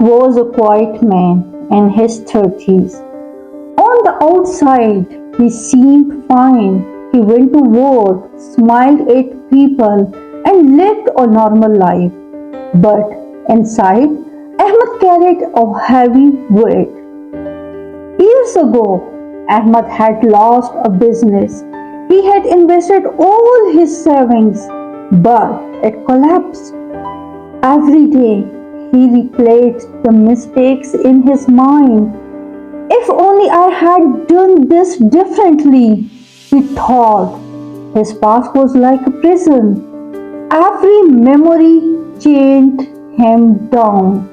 was a quiet man in his 30s. On the outside, he seemed fine. He went to work, smiled at people, and lived a normal life. But inside, Ahmed carried a heavy weight. Years ago, Ahmed had lost a business. He had invested all his savings, but it collapsed. Every day, he replayed the mistakes in his mind. If only I had done this differently, he thought. His past was like a prison. Every memory chained him down.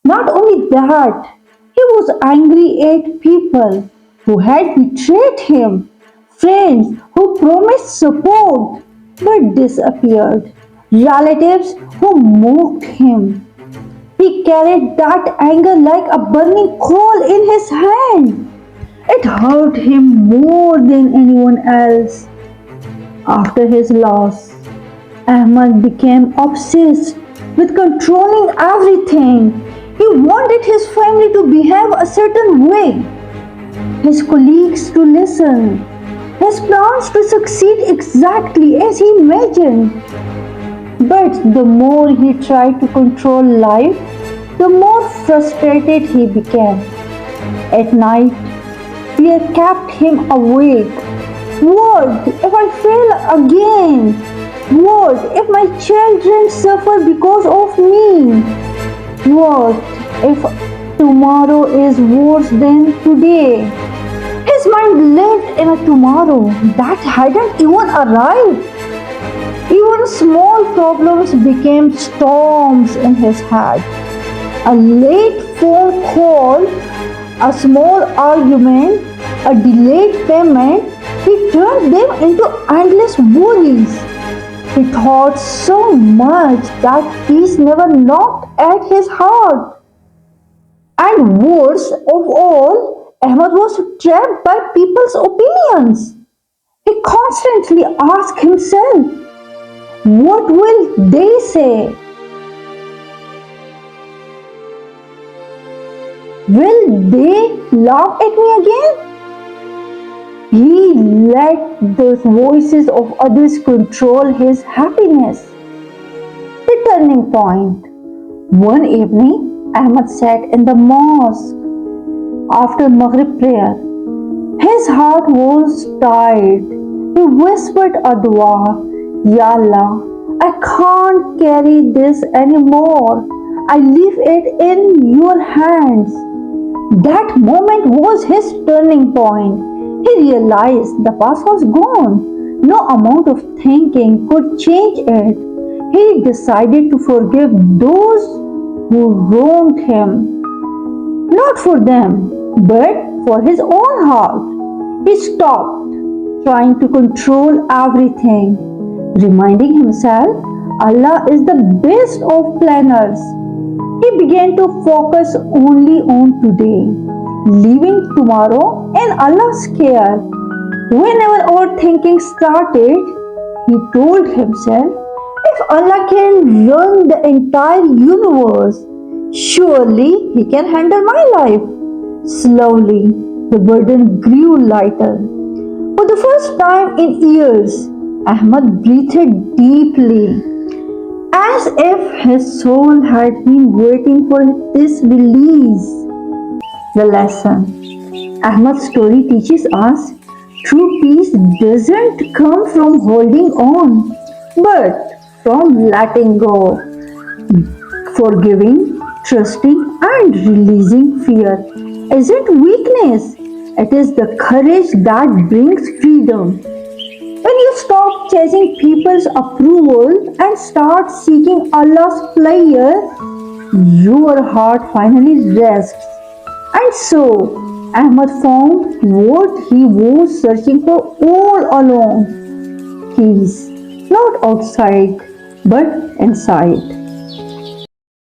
Not only that, he was angry at people who had betrayed him, friends who promised support but disappeared, relatives who mocked him. He carried that anger like a burning coal in his hand. It hurt him more than anyone else. After his loss, Ahmad became obsessed with controlling everything. He wanted his family to behave a certain way, his colleagues to listen, his plans to succeed exactly as he imagined. But the more he tried to control life, the more frustrated he became. At night, fear kept him awake. What if I fail again? What if my children suffer because of me? What if tomorrow is worse than today? His mind lived in a tomorrow that hadn't even arrived. Even small problems became storms in his head. A late phone call, a small argument, a delayed payment, he turned them into endless worries. He thought so much that peace never knocked at his heart. And worst of all, Ahmed was trapped by people's opinions. He constantly asked himself, what will they say? Will they laugh at me again? He let the voices of others control his happiness. The turning point. One evening, Ahmed sat in the mosque after Maghrib prayer. His heart was tired. He whispered a dua, Ya Allah, I can't carry this anymore. I leave it in your hands. That moment was his turning point. He realized the past was gone. No amount of thinking could change it. He decided to forgive those who wronged him. Not for them, but for his own heart. He stopped trying to control everything, reminding himself Allah is the best of planners. He began to focus only on today, leaving tomorrow in Allah's care. Whenever overthinking started, he told himself, if Allah can run the entire universe, surely He can handle my life. Slowly, the burden grew lighter. For the first time in years, Ahmed breathed deeply, as if his soul had been waiting for this release. The lesson. Ahmed's story teaches us true peace doesn't come from holding on, but from letting go, forgiving, trusting, and releasing fear. Isn't weakness, it is the courage that brings freedom. When you stop chasing people's approval and start seeking Allah's pleasure, your heart finally rests. And so, Ahmed found what he was searching for all along: peace, not outside, but inside.